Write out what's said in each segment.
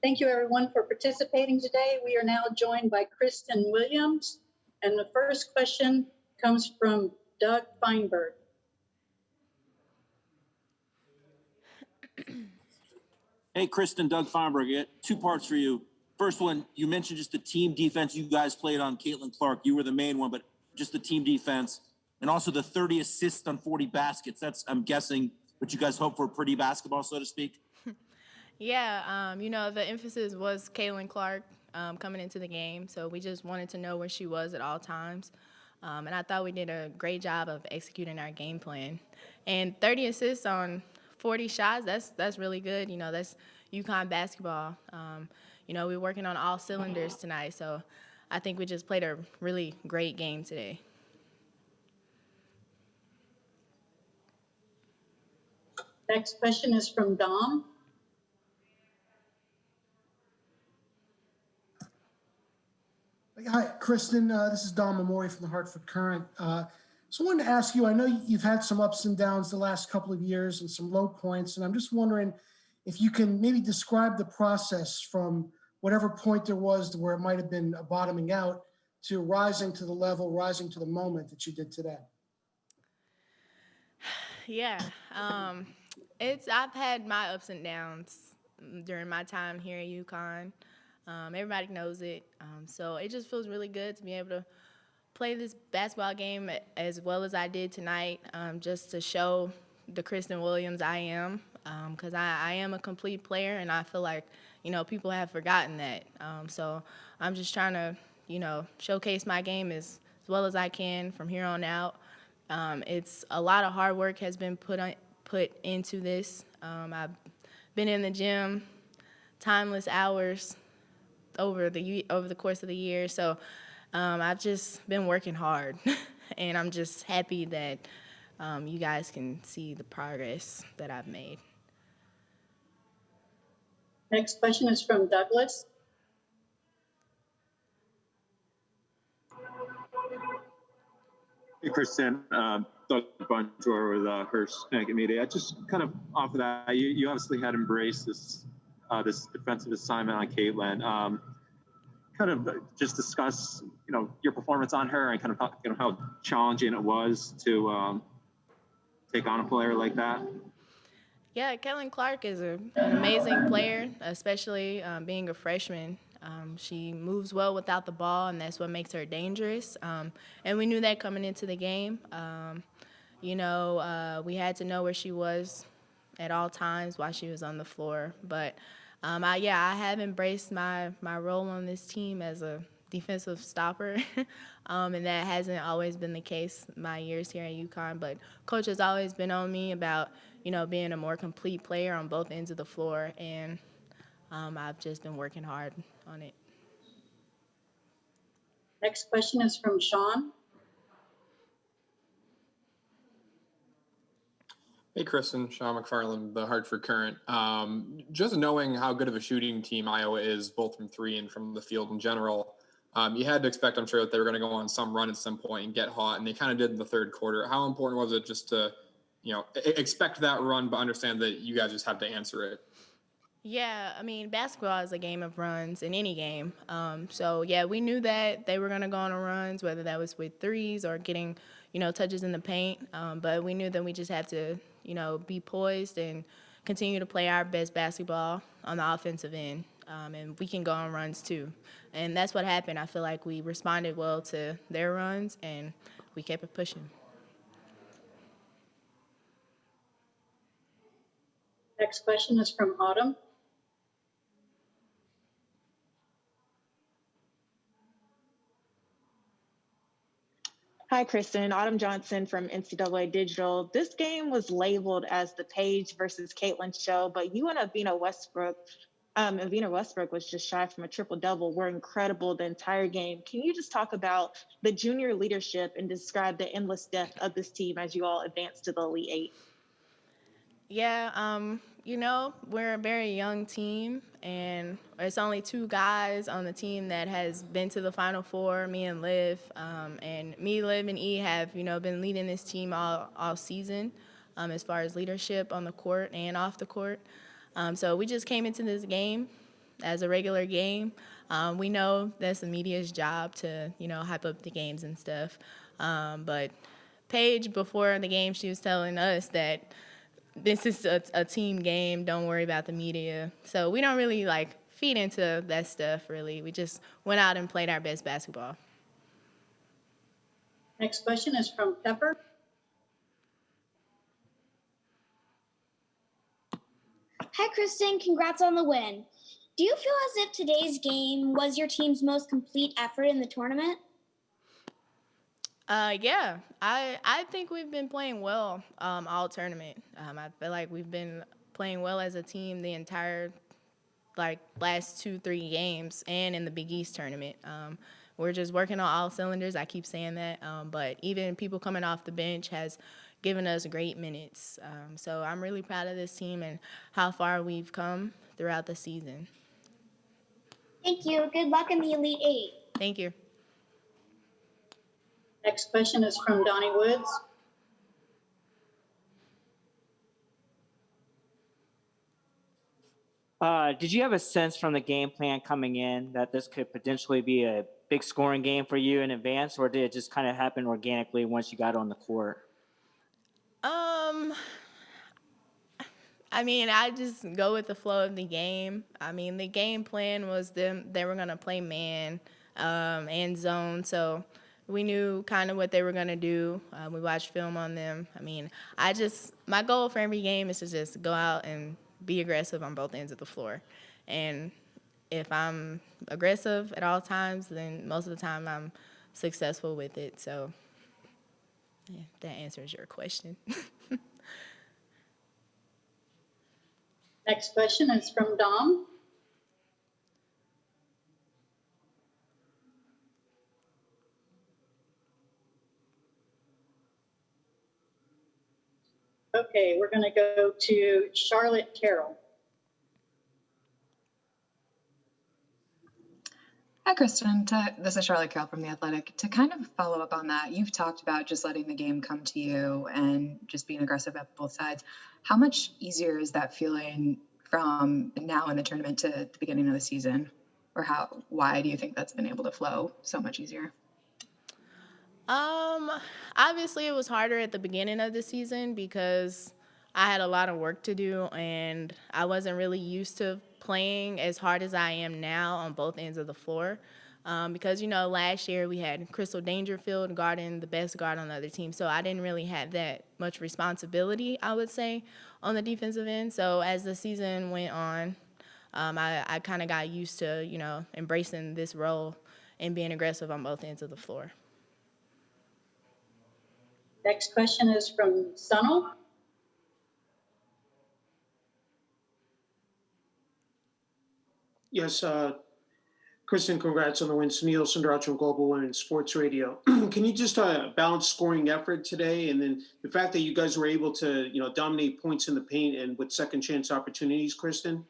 Thank you, everyone, for participating today. We are now joined by Kristen Williams, and the first question comes from Doug Feinberg. Hey, Kristen, Doug Feinberg. Two parts for you. First one, you mentioned just the team defense you guys played on Kailyn Clark. You were the main one, but just the team defense. And also the 30 assists on 40 baskets. That's, I'm guessing, what you guys hope for, pretty basketball, so to speak. Yeah, the emphasis was Kailyn Clark coming into the game, so we just wanted to know where she was at all times. And I thought we did a great job of executing our game plan. And 30 assists on 40 shots, that's really good. That's UConn basketball. We're working on all cylinders tonight, so I think we just played a really great game today. Next question is from Dom. Hi, Kristen. This is Dom Amori from the Hartford Courant. So I wanted to ask you, I know you've had some ups and downs the last couple of years and some low points, and I'm just wondering if you can maybe describe the process from whatever point there was to where it might have been a bottoming out to rising to the level, rising to the moment that you did today. Yeah, I've had my ups and downs during my time here at UConn. Everybody knows it, so it just feels really good to be able to play this basketball game as well as I did tonight, just to show the Kristen Williams I am, because I am a complete player, and I feel like, people have forgotten that. So I'm just trying to, showcase my game as well as I can from here on out. It's a lot of hard work has been put into this. I've been in the gym, timeless hours over the course of the year, so I've just been working hard, and I'm just happy that you guys can see the progress that I've made. Next question is from Douglas. Hey, Kristen. Doug Buntor with Hearst Connecticut Media. Just kind of off of that, you obviously had embraced this defensive assignment on Caitlin. Kind of just discuss, your performance on her and kind of, how challenging it was to take on a player like that. Yeah, Kailyn Clark is an amazing player, especially being a freshman. She moves well without the ball, and that's what makes her dangerous. And we knew that coming into the game. We had to know where she was at all times while she was on the floor. But I have embraced my role on this team as a defensive stopper, and that hasn't always been the case my years here at UConn. But Coach has always been on me about, being a more complete player on both ends of the floor, and I've just been working hard on it. Next question is from Sean. Hey, Kristen, Sean McFarland, the Hartford Courant. Just knowing how good of a shooting team Iowa is, both from three and from the field in general, you had to expect, I'm sure, that they were going to go on some run at some point and get hot, and they kind of did in the third quarter. How important was it just to, expect that run, but understand that you guys just have to answer it? Yeah, basketball is a game of runs in any game. We knew that they were going to go on runs, whether that was with threes or getting, touches in the paint. But we knew that we just had to, be poised and continue to play our best basketball on the offensive end. And we can go on runs too. And that's what happened. I feel like we responded well to their runs, and we kept it pushing. Next question is from Autumn. Hi, Kristen. Autumn Johnson from NCAA Digital. This game was labeled as the Paige versus Caitlin show, but you and Avina Westbrook was just shy from a triple-double. Were incredible the entire game. Can you just talk about the junior leadership and describe the endless depth of this team as you all advance to the Elite Eight? Yeah, we're a very young team, and it's only two guys on the team that has been to the Final Four, me and Liv. And me, Liv, and E have, been leading this team all season as far as leadership on the court and off the court. So we just came into this game as a regular game. We know that's the media's job to, hype up the games and stuff. But Paige, before the game, she was telling us that this is a team game. Don't worry about the media. So we don't really feed into that stuff, really. We just went out and played our best basketball. Next question is from Pepper. Hi, Kristen. Congrats on the win. Do you feel as if today's game was your team's most complete effort in the tournament? Yeah, I think we've been playing well all tournament. I feel like we've been playing well as a team the entire last 2-3 games and in the Big East tournament. We're just working on all cylinders. I keep saying that, but even people coming off the bench has given us great minutes. So I'm really proud of this team and how far we've come throughout the season. Thank you. Good luck in the Elite Eight. Thank you. Next question is from Donnie Woods. Did you have a sense from the game plan coming in that this could potentially be a big scoring game for you in advance, or did it just kind of happen organically once you got on the court? I just go with the flow of the game. The game plan was they were going to play man and zone, so we knew kind of what they were going to do. We watched film on them. My goal for every game is to just go out and be aggressive on both ends of the floor. And if I'm aggressive at all times, then most of the time I'm successful with it. So, yeah, that answers your question. Next question is from Dom. Okay, we're going to go to Charlotte Carroll. Hi, Kristen. This is Charlotte Carroll from The Athletic. To kind of follow up on that, you've talked about just letting the game come to you and just being aggressive at both sides. How much easier is that feeling from now in the tournament to the beginning of the season? Or why do you think that's been able to flow so much easier? Obviously it was harder at the beginning of the season because I had a lot of work to do and I wasn't really used to playing as hard as I am now on both ends of the floor. Because, last year we had Crystal Dangerfield guarding the best guard on the other team, so I didn't really have that much responsibility, I would say, on the defensive end. So as the season went on, I kind of got used to, embracing this role and being aggressive on both ends of the floor. Next question is from Sunil. Yes, Kristen, congrats on the win. Sunil Sundaraj from Global Women's Sports Radio. Can you just balance scoring effort today, and then the fact that you guys were able to, dominate points in the paint and with second chance opportunities, Kristen?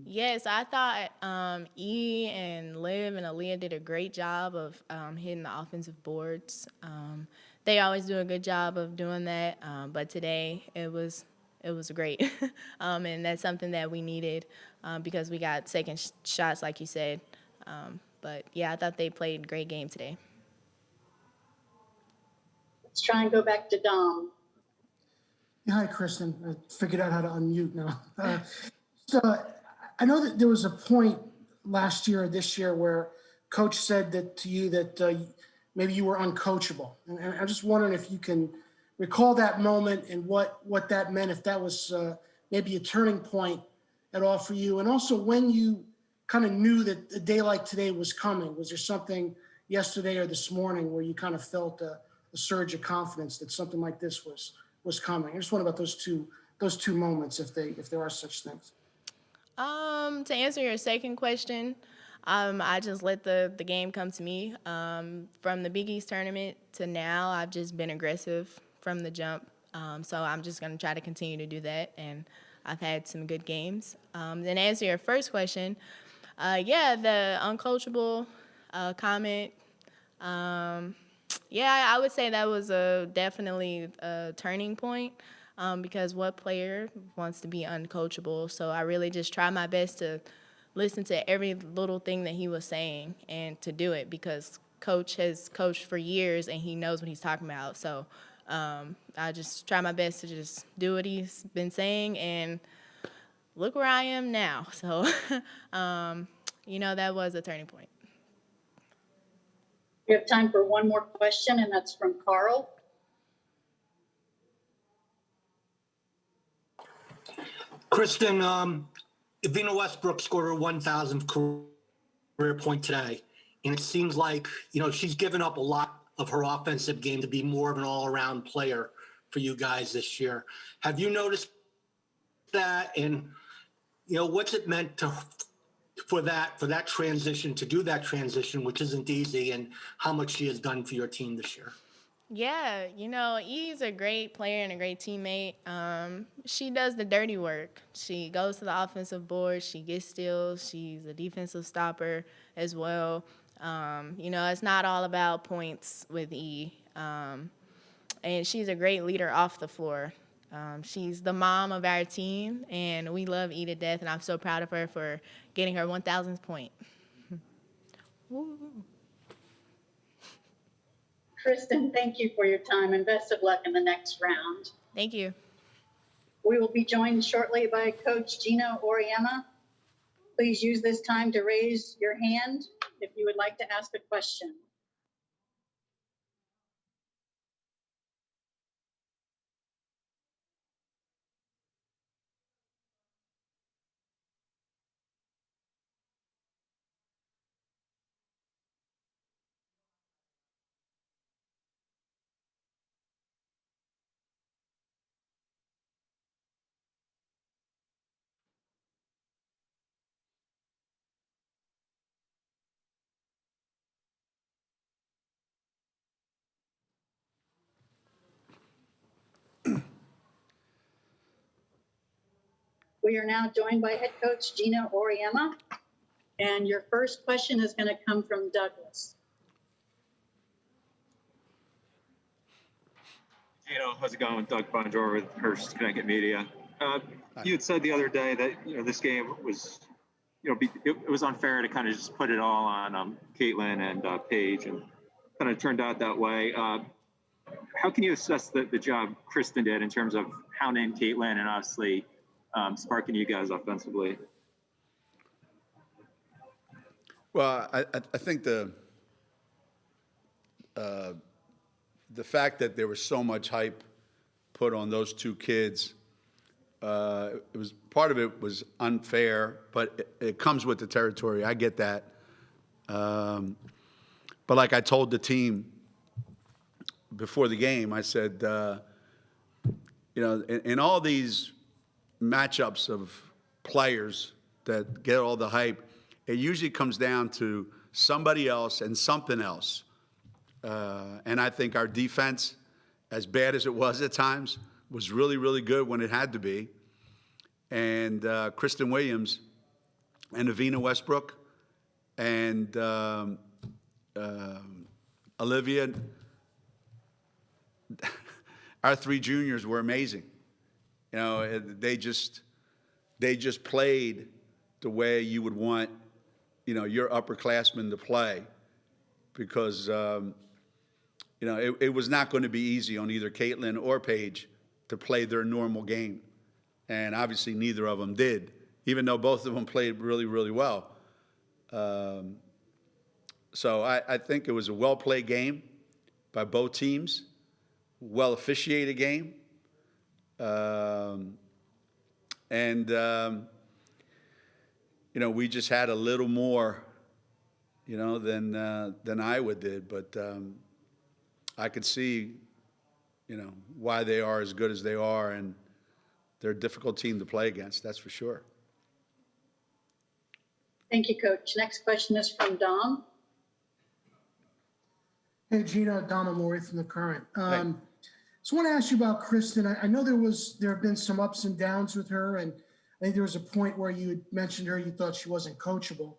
Yes, I thought E and Liv and Aaliyah did a great job of hitting the offensive boards. They always do a good job of doing that, but today it was great. And that's something that we needed because we got second shots, like you said. But, yeah, I thought they played a great game today. Let's try and go back to Dom. Yeah, hi, Kristen. I figured out how to unmute now. So I know that there was a point last year or this year where Coach said that to you that maybe you were uncoachable. And I'm just wondering if you can recall that moment and what that meant, if that was maybe a turning point at all for you. And also when you kind of knew that a day like today was coming, was there something yesterday or this morning where you kind of felt a surge of confidence that something like this was coming? I just wonder about those two moments, if there are such things. To answer your second question, I just let the game come to me. From the Big East tournament to now, I've just been aggressive from the jump. So I'm just going to try to continue to do that, and I've had some good games. Then to answer your first question, the uncoachable comment, I would say that was definitely a turning point. Because what player wants to be uncoachable? So I really just try my best to listen to every little thing that he was saying and to do it, because Coach has coached for years and he knows what he's talking about. So I just try my best to just do what he's been saying, and look where I am now. So, that was a turning point. We have time for one more question, and that's from Carl. Kristen, Evina Westbrook scored her 1,000th career point today, and it seems like, she's given up a lot of her offensive game to be more of an all-around player for you guys this year. Have you noticed that? And, what's it meant for that transition, to do that transition, which isn't easy, and how much she has done for your team this year? Yeah, E's a great player and a great teammate. She does the dirty work. She goes to the offensive board. She gets steals. She's a defensive stopper as well. It's not all about points with E. And she's a great leader off the floor. She's the mom of our team, and we love E to death, and I'm so proud of her for getting her 1,000th point. Woo. Kristen, thank you for your time, and best of luck in the next round. Thank you. We will be joined shortly by Coach Geno Auriemma. Please use this time to raise your hand if you would like to ask a question. We are now joined by head coach Geno Auriemma, and your first question is going to come from Douglas. Geno, how's it going? Doug Bonjour with Hearst Connecticut Media. You had said the other day that this game was, it was unfair to kind of just put it all on Caitlin and Paige, and kind of turned out that way. How can you assess the job Christyn did in terms of hounding Caitlin and obviously sparking you guys offensively? Well, I think the fact that there was so much hype put on those two kids, it was part of it was unfair, but it comes with the territory. I get that. But like I told the team before the game, I said, in all these matchups of players that get all the hype, it usually comes down to somebody else and something else. And I think our defense, as bad as it was at times, was really, really good when it had to be. And Kristen Williams and Evina Westbrook and Olivia, our three juniors were amazing. They just played the way you would want, your upperclassmen to play, because it was not going to be easy on either Caitlin or Paige to play their normal game, and obviously neither of them did, even though both of them played really, really well. So I think it was a well-played game by both teams, well-officiated game. We just had a little more, than Iowa did, but I could see, why they are as good as they are, and they're a difficult team to play against, that's for sure. Thank you, Coach. Next question is from Dom. Hey, Geno, Dom Amori from The Current. Hey. So I want to ask you about Christyn. I know there have been some ups and downs with her, and I think there was a point where you had mentioned her, you thought she wasn't coachable.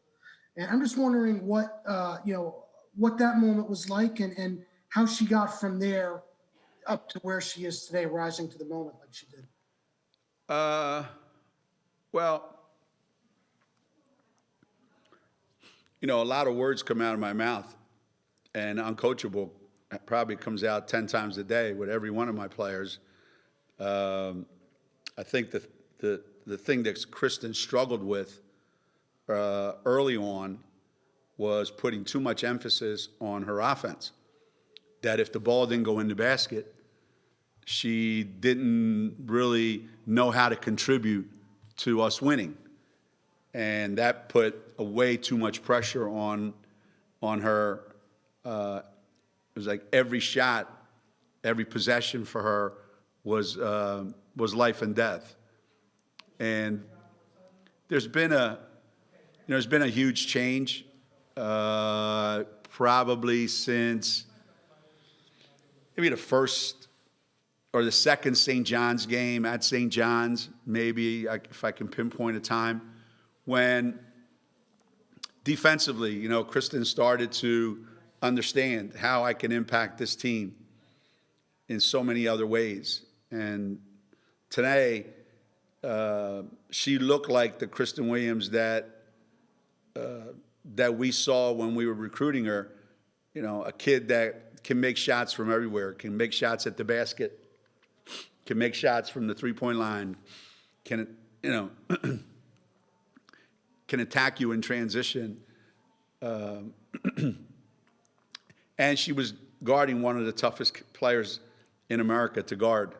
And I'm just wondering what that moment was like, and how she got from there up to where she is today, rising to the moment like she did. Well, a lot of words come out of my mouth, and uncoachable probably comes out 10 times a day with every one of my players. I think the thing that Christyn struggled with early on was putting too much emphasis on her offense. That if the ball didn't go in the basket, she didn't really know how to contribute to us winning. And that put way too much pressure on her. It was like every shot, every possession for her was life and death. And there's been a huge change, probably since maybe the first or the second St. John's game at St. John's, maybe if I can pinpoint a time, when defensively, Christyn started to understand how I can impact this team in so many other ways. And today, she looked like the Kristen Williams that we saw when we were recruiting her. A kid that can make shots from everywhere, can make shots at the basket, can make shots from the three-point line, can attack you in transition. And she was guarding one of the toughest players in America to guard.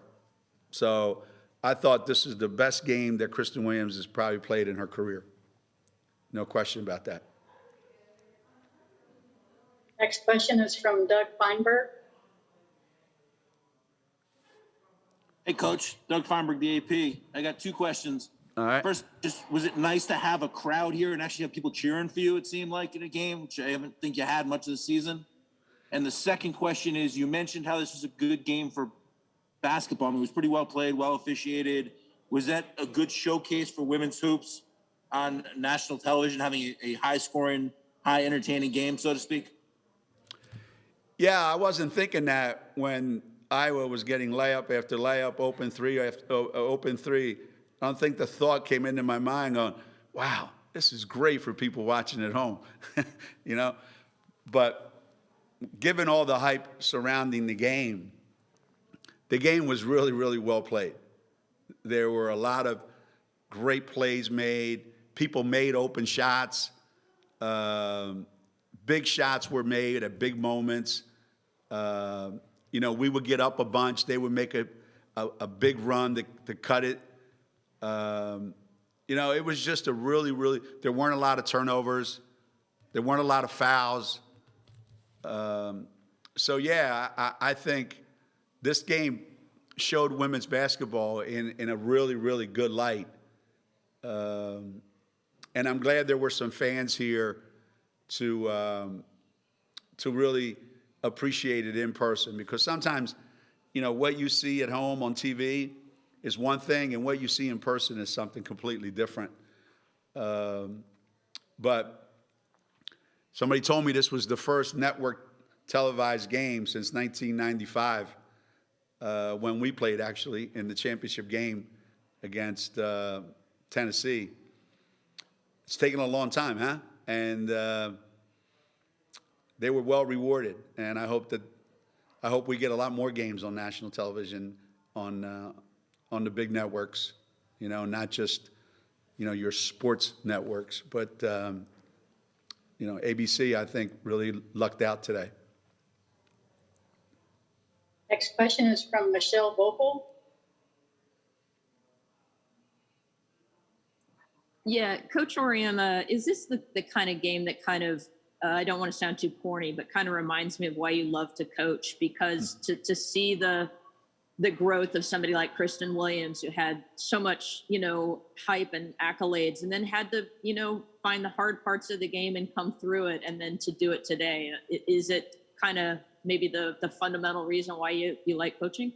So I thought this is the best game that Kristen Williams has probably played in her career. No question about that. Next question is from Doug Feinberg. Hey, Coach. Doug Feinberg, the AP. I got two questions. All right. First, was it nice to have a crowd here and actually have people cheering for you, it seemed like, in a game, which I haven't think you had much of the season? And the second question is, you mentioned how this was a good game for basketball. I mean, it was pretty well played, well officiated. Was that a good showcase for women's hoops on national television, having a high-scoring, high-entertaining game, so to speak? Yeah, I wasn't thinking that when Iowa was getting layup after layup, open three after open three. I don't think the thought came into my mind going, wow, this is great for people watching at home, But given all the hype surrounding the game was really, really well played. There were a lot of great plays made. People made open shots. Big shots were made at big moments. We would get up a bunch. They would make a big run to cut it. It was just a really, really, there weren't a lot of turnovers. There weren't a lot of fouls. I think this game showed women's basketball in a really, really good light. And I'm glad there were some fans here to really appreciate it in person, because sometimes, what you see at home on TV is one thing, and what you see in person is something completely different. But somebody told me this was the first network televised game since 1995, when we played actually in the championship game against Tennessee. It's taken a long time, huh? And they were well rewarded, and I hope we get a lot more games on national television on the big networks, not just your sports networks, but ABC, I think, really lucked out today. Next question is from Michelle Vocal. Yeah, Coach Auriemma, is this the kind of game that kind of, I don't want to sound too corny, but kind of reminds me of why you love to coach? Because to see the growth of somebody like Kristen Williams, who had so much, hype and accolades, and then had to, find the hard parts of the game and come through it, and then to do it today. Is it kind of maybe the fundamental reason why you like coaching?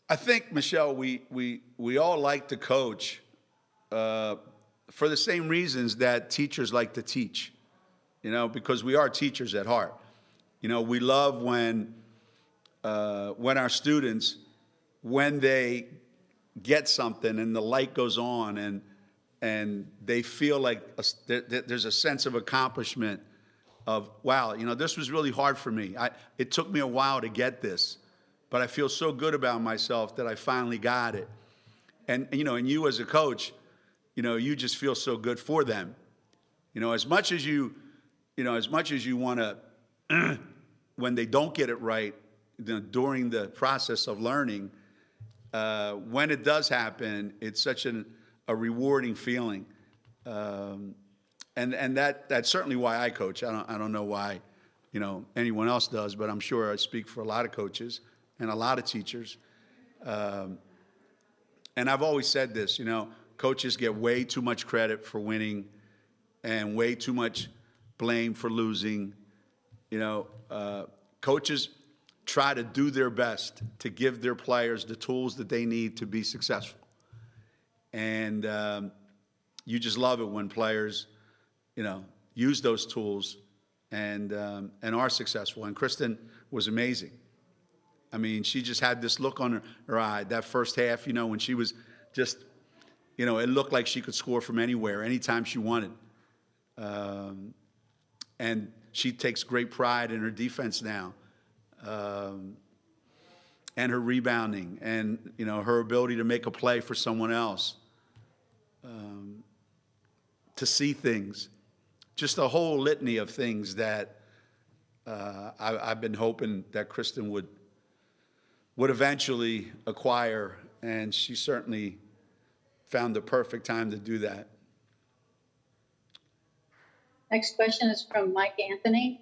I think, Michelle, we all like to coach for the same reasons that teachers like to teach, because we are teachers at heart. We love when our students, when they get something and the light goes on they feel like there's a sense of accomplishment of, wow, this was really hard for me. It took me a while to get this, but I feel so good about myself that I finally got it. And you as a coach, you just feel so good for them. As much as you want to, when they don't get it right, during the process of learning, when it does happen, it's such a rewarding feeling. And that's certainly why I coach. I don't know why, anyone else does, but I'm sure I speak for a lot of coaches and a lot of teachers. And I've always said this, coaches get way too much credit for winning and way too much blame for losing. Coaches try to do their best to give their players the tools that they need to be successful. And you just love it when players, use those tools and are successful. And Christyn was amazing. I mean, she just had this look on her eye that first half, when she was just, it looked like she could score from anywhere, anytime she wanted. And she takes great pride in her defense now, and her rebounding, and her ability to make a play for someone else, to see things, just a whole litany of things that I've been hoping that Christyn would eventually acquire, and she certainly found the perfect time to do that. Next question is from Mike Anthony.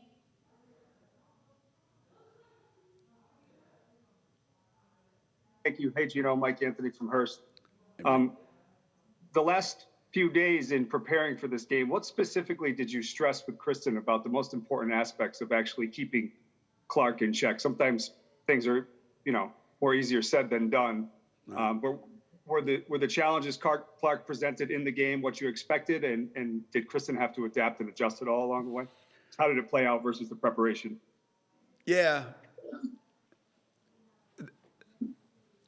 Thank you. Hey, Geno, Mike Anthony from Hearst. The last few days in preparing for this game, what specifically did you stress with Christyn about the most important aspects of actually keeping Clark in check? Sometimes things are, more easier said than done. But were the challenges Clark presented in the game what you expected, and did Christyn have to adapt and adjust it all along the way? How did it play out versus the preparation? Yeah.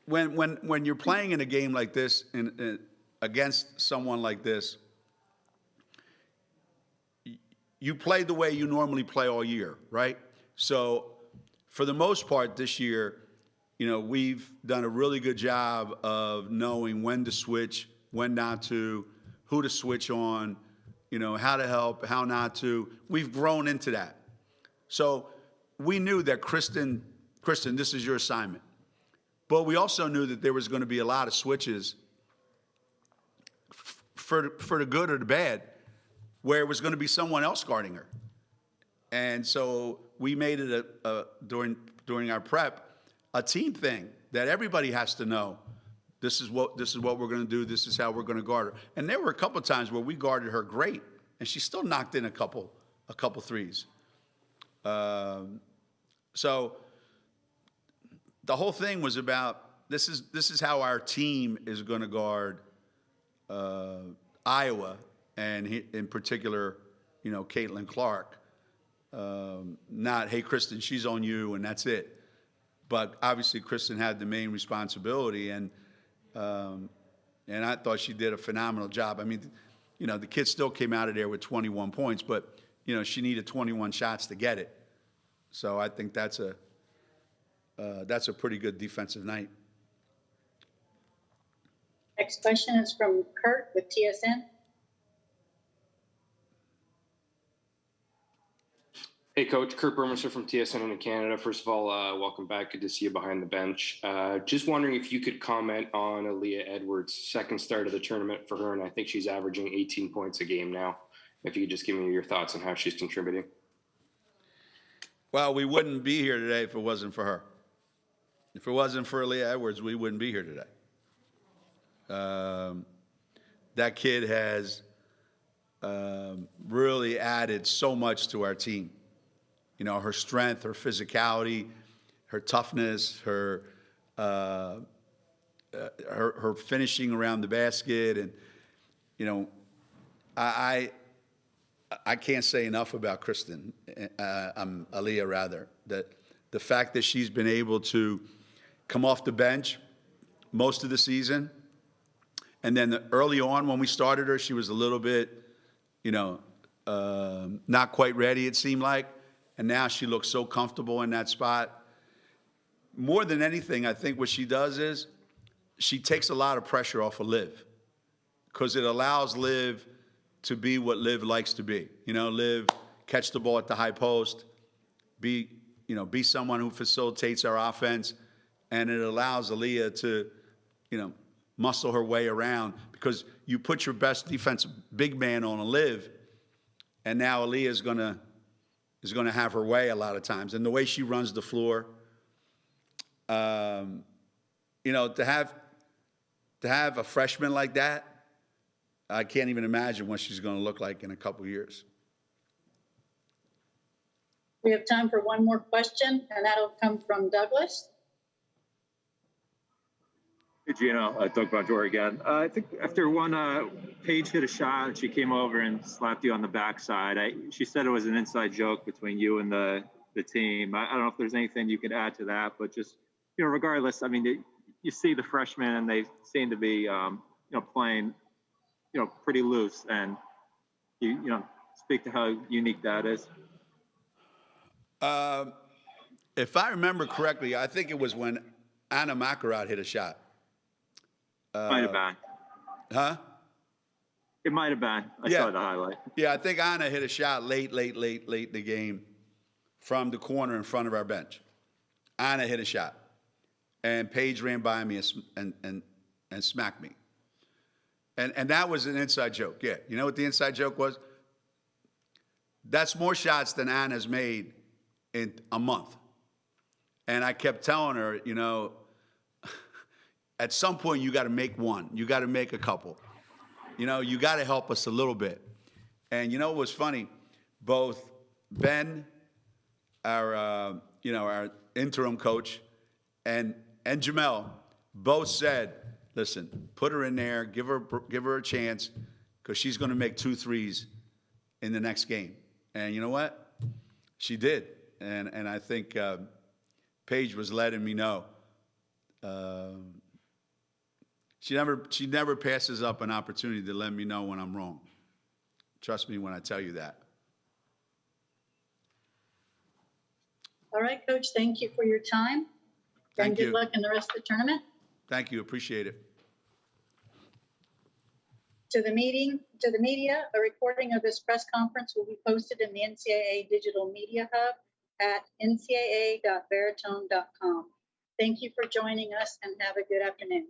When you're playing in a game like this against someone like this, you play the way you normally play all year, right? So for the most part this year, we've done a really good job of knowing when to switch, when not to, who to switch on, how to help, how not to. We've grown into that. So we knew that Christyn, this is your assignment. But we also knew that there was going to be a lot of switches for the good or the bad, where it was going to be someone else guarding her. And so we made it during our prep a team thing that everybody has to know. This is what we're going to do. This is how we're going to guard her. And there were a couple of times where we guarded her great, and she still knocked in a couple threes. So the whole thing was about this is how our team is going to guard Iowa, and in particular, Kailyn Clark. Not, hey, Christyn, she's on you, and that's it. But obviously, Christyn had the main responsibility, and I thought she did a phenomenal job. I mean, the kid still came out of there with 21 points, but she needed 21 shots to get it. So I think that's a pretty good defensive night. Next question is from Kurt with TSN. Hey, Coach. Kurt Burmeister from TSN in Canada. First of all, welcome back. Good to see you behind the bench. Just wondering if you could comment on Aaliyah Edwards' second start of the tournament for her, and I think she's averaging 18 points a game now. If you could just give me your thoughts on how she's contributing. Well, we wouldn't be here today if it wasn't for her. If it wasn't for Aaliyah Edwards, we wouldn't be here today. That kid has really added so much to our team. Her strength, her physicality, her toughness, her finishing around the basket, and I can't say enough about Christyn, Aaliyah rather. That the fact that she's been able to come off the bench most of the season And then early on when we started her, she was a little bit, not quite ready, it seemed like. And now she looks so comfortable in that spot. More than anything, I think what she does is she takes a lot of pressure off of Liv, because it allows Liv to be what Liv likes to be. Liv, catch the ball at the high post, be someone who facilitates our offense, and it allows Aaliyah to, muscle her way around, because you put your best defensive big man on a Liv, and now Aaliyah is gonna have her way a lot of times. And the way she runs the floor, to have a freshman like that, I can't even imagine what she's going to look like in a couple years. We have time for one more question, and that'll come from Douglas. Hey, Geno, Doug Bonjour again. I think after one, Paige hit a shot and she came over and slapped you on the backside. She said it was an inside joke between you and the team. I don't know if there's anything you could add to that, but just, regardless, I mean, you see the freshmen and they seem to be, playing, pretty loose, and you speak to how unique that is. If I remember correctly, I think it was when Anna Makarot hit a shot. Might have been. Huh? It might have been. I saw the highlight. Yeah, I think Anna hit a shot late in the game from the corner in front of our bench. Anna hit a shot, and Paige ran by me and smacked me. And that was an inside joke. Yeah, you know what the inside joke was? That's more shots than Anna's made in a month. And I kept telling her, at some point you got to make one. You got to make a couple. You got to help us a little bit. And what was funny? Both Ben, our interim coach, and Jamel both said, listen, put her in there, give her a chance, because she's going to make 2 threes in the next game. And you know what? She did. And I think Paige was letting me know. She never passes up an opportunity to let me know when I'm wrong. Trust me when I tell you that. All right, Coach, thank you for your time. And good luck in the rest of the tournament. Thank you. Appreciate it. To the media, a recording of this press conference will be posted in the NCAA Digital Media Hub at ncaa.veritone.com. Thank you for joining us, and have a good afternoon.